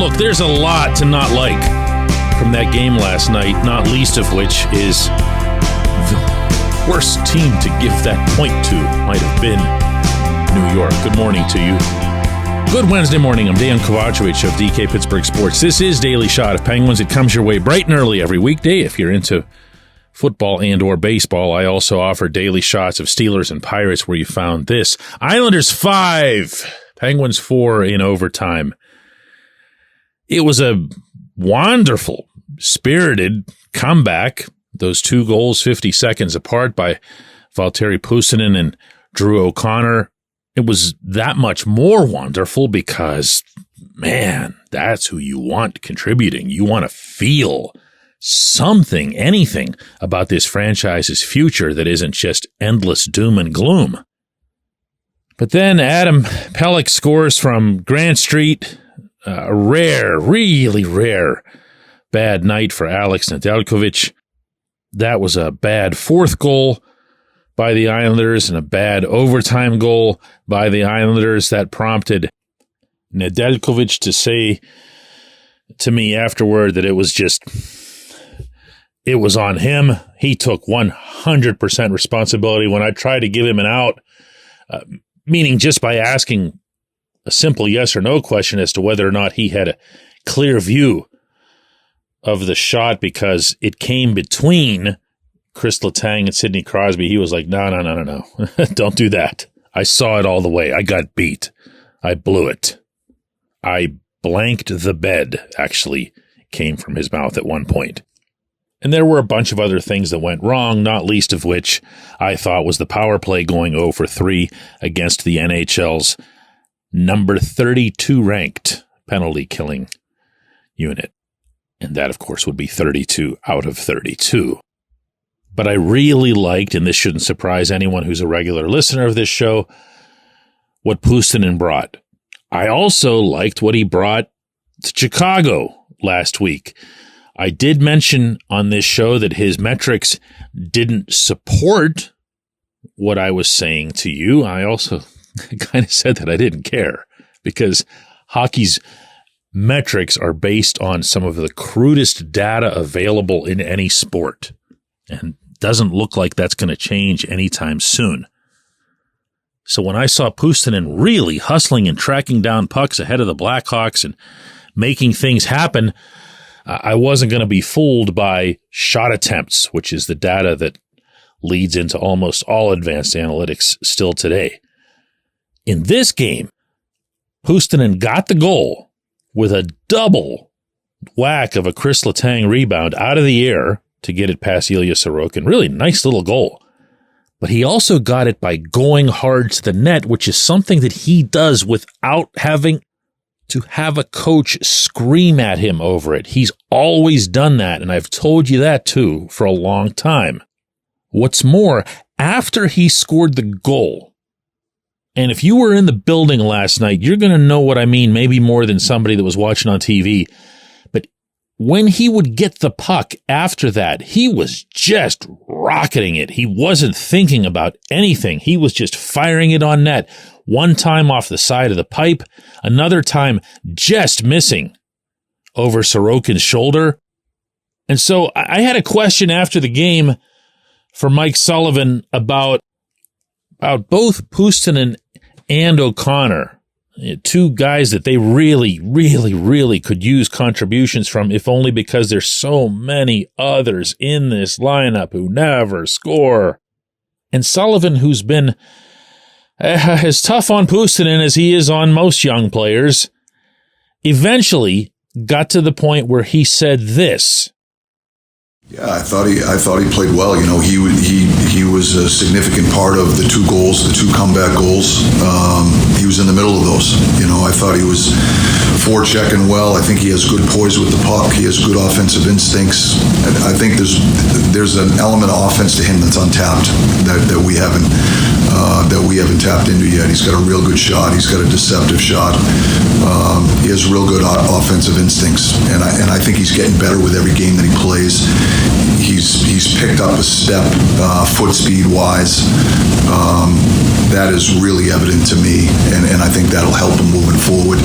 Look, there's a lot to not like from that game last night, not least of which is the worst team to give that point to might have been New York. Good morning to you. Good Wednesday morning. I'm Dejan Kovacevic of DK Pittsburgh Sports. This is Daily Shot of Penguins. It comes your way bright and early every weekday. If you're into football and or baseball, I also offer daily shots of Steelers and Pirates where you found this. Islanders 5, Penguins 4 in overtime. It was a wonderful, spirited comeback. Those 2 goals 50 seconds apart by Valtteri Puustinen and Drew O'Connor. It was that much more wonderful because, man, that's who you want contributing. You want to feel something, anything about this franchise's future that isn't just endless doom and gloom. But then Adam Pelech scores from Grant Street. A really rare bad night for Alex Nedeljkovic. That was a bad 4th goal by the Islanders and a bad overtime goal by the Islanders that prompted Nedeljkovic to say to me afterward that it was on him. He took 100% responsibility when I tried to give him an out, meaning just by asking a simple yes or no question as to whether or not he had a clear view of the shot because it came between Chris Letang and Sidney Crosby. He was like, no. Don't do that. I saw it all the way. I got beat. I blew it. I blanked the bed, actually came from his mouth at one point. And there were a bunch of other things that went wrong, not least of which I thought was the power play going 0 for 3 against the NHL's number 32 ranked penalty killing unit. And that, of course, would be 32 out of 32. But I really liked, and this shouldn't surprise anyone who's a regular listener of this show, what Puustinen brought. I also liked what he brought to Chicago last week. I did mention on this show that his metrics didn't support what I was saying to you. I also kind of said that I didn't care because hockey's metrics are based on some of the crudest data available in any sport. And doesn't look like that's going to change anytime soon. So when I saw Puustinen really hustling and tracking down pucks ahead of the Blackhawks and making things happen, I wasn't going to be fooled by shot attempts, which is the data that leads into almost all advanced analytics still today. In this game, Puustinen got the goal with a double whack of a Chris Letang rebound out of the air to get it past Ilya Sorokin. Really nice little goal. But he also got it by going hard to the net, which is something that he does without having to have a coach scream at him over it. He's always done that, and I've told you that too for a long time. What's more, after he scored the goal, and if you were in the building last night, you're going to know what I mean, maybe more than somebody that was watching on TV. But when he would get the puck after that, he was just rocketing it. He wasn't thinking about anything. He was just firing it on net. One time off the side of the pipe, another time just missing over Sorokin's shoulder. And so I had a question after the game for Mike Sullivan about both Puustinen and O'Connor, 2 guys that they really could use contributions from, if only because there's so many others in this lineup who never score. And Sullivan, who's been as tough on Puustinen as he is on most young players, eventually got to the point where he said this. Yeah, I thought he played well. You know, he was a significant part of the 2 goals, the 2 comeback goals. He was in the middle of those. You know, I thought he was forechecking well. I think he has good poise with the puck. He has good offensive instincts. I think there's an element of offense to him that's untapped that we haven't tapped into yet. He's got a real good shot. He's got a deceptive shot. He has real good offensive instincts, and I think he's getting better with every game that he plays. He's picked up a step, foot speed wise. That is really evident to me, and I think that'll help him moving forward.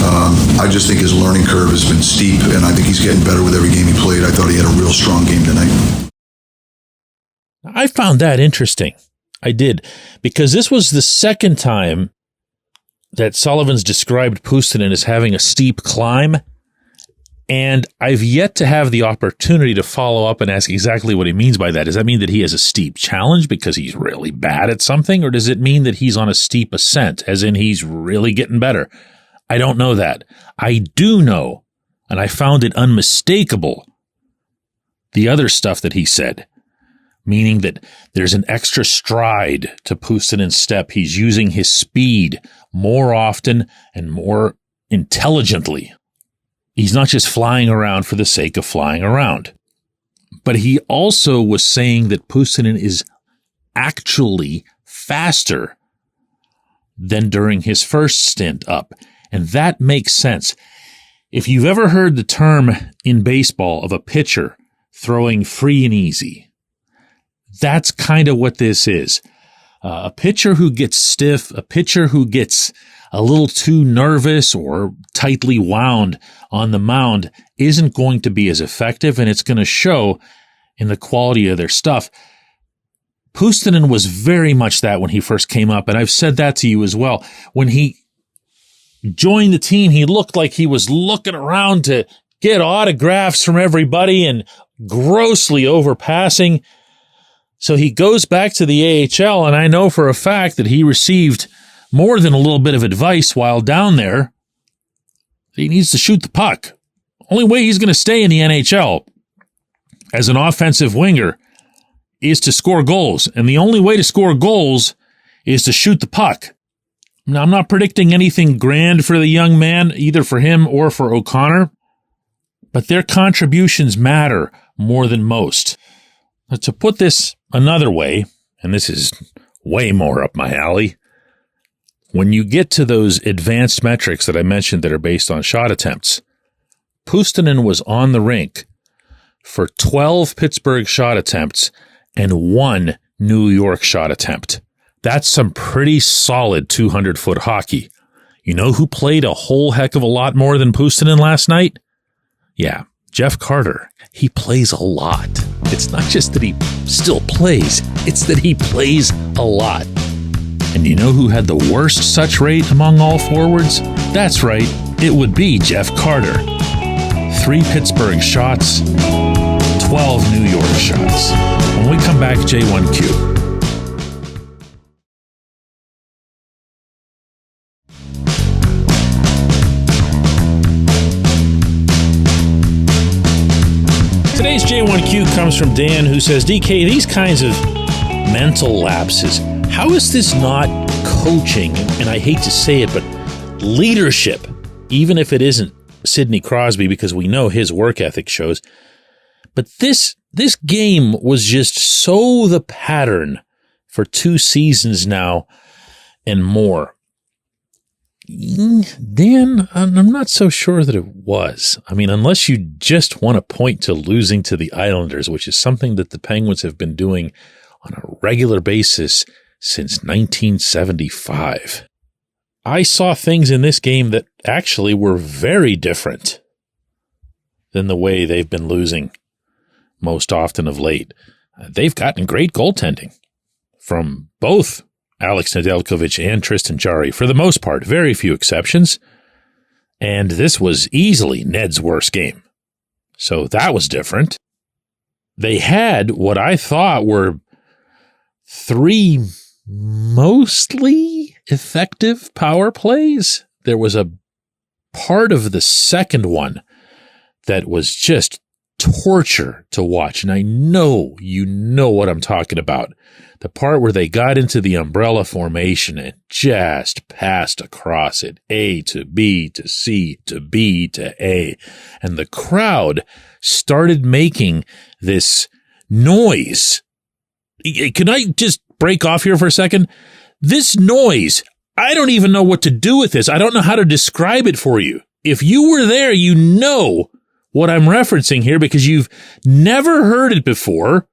I just think his learning curve has been steep, and I think he's getting better with every game he played. I thought he had a real strong game tonight. I found that interesting. I did, because this was the second time that Sullivan's described Puustinen as having a steep climb, and I've yet to have the opportunity to follow up and ask exactly what he means by that. Does that mean that he has a steep challenge because he's really bad at something, or does it mean that he's on a steep ascent, as in he's really getting better? I don't know that. I do know, and I found it unmistakable, the other stuff that he said, meaning that there's an extra stride to Puustinen's step. He's using his speed more often and more intelligently. He's not just flying around for the sake of flying around. But he also was saying that Puustinen is actually faster than during his first stint up. And that makes sense. If you've ever heard the term in baseball of a pitcher throwing free and easy, that's kind of what this is. A pitcher who gets stiff, a pitcher who gets a little too nervous or tightly wound on the mound isn't going to be as effective, and it's going to show in the quality of their stuff. Puustinen was very much that when he first came up, and I've said that to you as well. When he joined the team, he looked like he was looking around to get autographs from everybody and grossly overpassing. So he goes back to the AHL, and I know for a fact that he received more than a little bit of advice while down there. He needs to shoot the puck. Only way he's going to stay in the NHL as an offensive winger is to score goals. And the only way to score goals is to shoot the puck. Now, I'm not predicting anything grand for the young man, either for him or for O'Connor, but their contributions matter more than most. Now, to put this another way, and this is way more up my alley, when you get to those advanced metrics that I mentioned that are based on shot attempts, Puustinen was on the rink for 12 Pittsburgh shot attempts and 1 New York shot attempt. That's some pretty solid 200-foot hockey. You know who played a whole heck of a lot more than Puustinen last night? Yeah, Jeff Carter. He plays a lot. It's not just that he still plays, it's that he plays a lot. And you know who had the worst such rate among all forwards? That's right, it would be Jeff Carter. 3 Pittsburgh shots, 12 New York shots. When we come back, J1Q. Today's J1Q comes from Dan, who says, DK, these kinds of mental lapses, how is this not coaching? And I hate to say it, but leadership, even if it isn't Sidney Crosby, because we know his work ethic shows. But this game was just so the pattern for 2 seasons now and more. Dan, I'm not so sure that it was. I mean, unless you just want to point to losing to the Islanders, which is something that the Penguins have been doing on a regular basis since 1975. I saw things in this game that actually were very different than the way they've been losing most often of late. They've gotten great goaltending from both Alex Nedeljkovic and Tristan Jarry, for the most part, very few exceptions. And this was easily Ned's worst game. So that was different. They had what I thought were 3 mostly effective power plays. There was a part of the second one that was just torture to watch. And I know you know what I'm talking about. The part where they got into the umbrella formation and just passed across it, A to B to C to B to A. And the crowd started making this noise. Can I just break off here for a second? This noise, I don't even know what to do with this. I don't know how to describe it for you. If you were there, you know what I'm referencing here because you've never heard it before,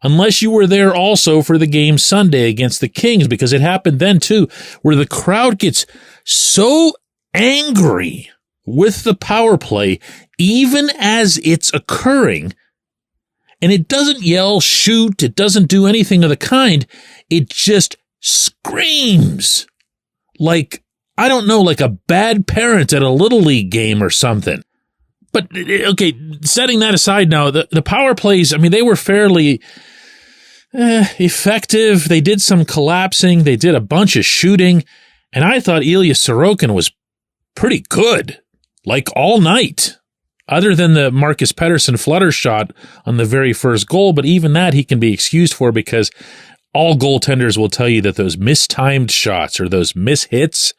unless you were there also for the game Sunday against the Kings, because it happened then too, where the crowd gets so angry with the power play even as it's occurring. And it doesn't yell, shoot, it doesn't do anything of the kind. It just screams like, I don't know, like a bad parent at a Little League game or something. But, okay, setting that aside now, the power plays, I mean, they were fairly effective. They did some collapsing. They did a bunch of shooting. And I thought Ilya Sorokin was pretty good, like all night, other than the Marcus Pettersson flutter shot on the very first goal. But even that he can be excused for, because all goaltenders will tell you that those mistimed shots or those mishits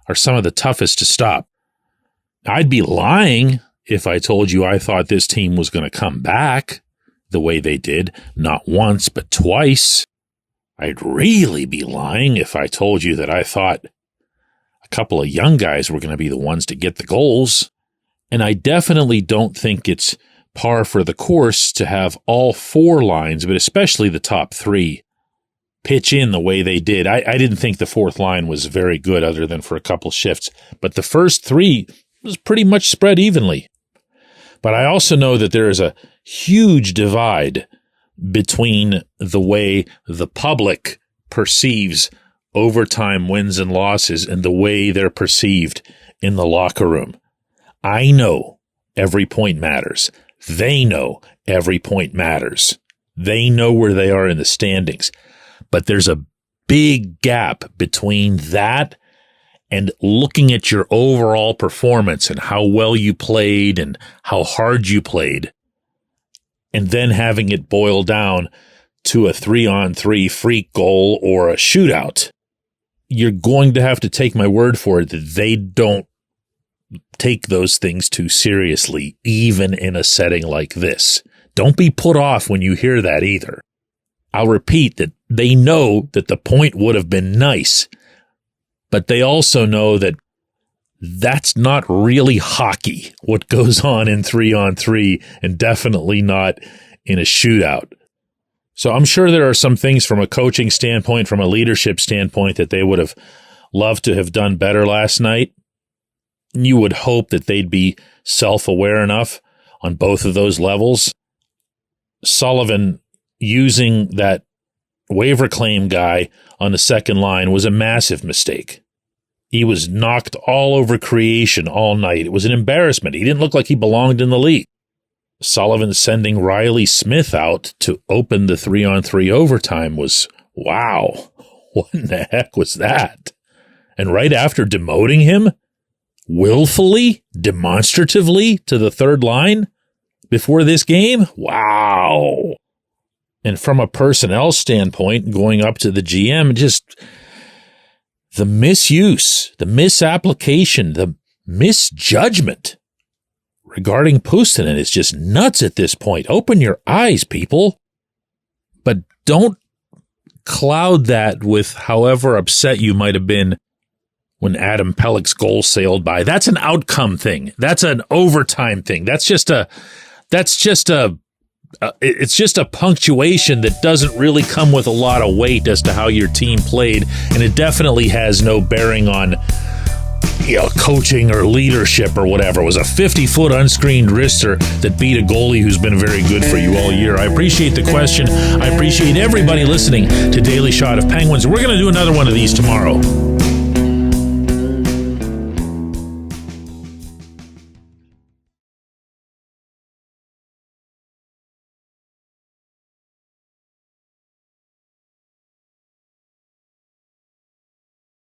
are some of the toughest to stop. I'd be lying if I told you I thought this team was going to come back the way they did, not once, but twice. I'd really be lying if I told you that I thought a couple of young guys were going to be the ones to get the goals. And I definitely don't think it's par for the course to have all four lines, but especially the top three, pitch in the way they did. I didn't think the fourth line was very good other than for a couple shifts, but the first three was pretty much spread evenly. But I also know that there is a huge divide between the way the public perceives overtime wins and losses and the way they're perceived in the locker room. I know every point matters. They know every point matters. They know where they are in the standings. But there's a big gap between that and looking at your overall performance and how well you played and how hard you played, and then having it boil down to a 3-on-3 freak goal or a shootout. You're going to have to take my word for it that they don't take those things too seriously, even in a setting like this. Don't be put off when you hear that either. I'll repeat that they know that the point would have been nice, but they also know that that's not really hockey, what goes on in 3-on-3, and definitely not in a shootout. So I'm sure there are some things from a coaching standpoint, from a leadership standpoint, that they would have loved to have done better last night. You would hope that they'd be self-aware enough on both of those levels. Sullivan using that waiver claim guy on the second line was a massive mistake. He was knocked all over creation all night. It was an embarrassment. He didn't look like he belonged in the league. Sullivan sending Riley Smith out to open the 3-on-3 overtime was, wow, what in the heck was that? And right after demoting him, willfully, demonstratively to the third line before this game? Wow. And from a personnel standpoint, going up to the GM, just the misuse, the misapplication, the misjudgment regarding Puustinen is just nuts at this point. Open your eyes, people. But don't cloud that with however upset you might have been when Adam Pelech's goal sailed by. That's an outcome thing. That's an overtime thing. It's just a punctuation that doesn't really come with a lot of weight as to how your team played, and it definitely has no bearing on coaching or leadership or whatever. It was a 50-foot unscreened wrister that beat a goalie who's been very good for you all year. I appreciate the question. I appreciate everybody listening to Daily Shot of Penguins. We're going to do another one of these tomorrow.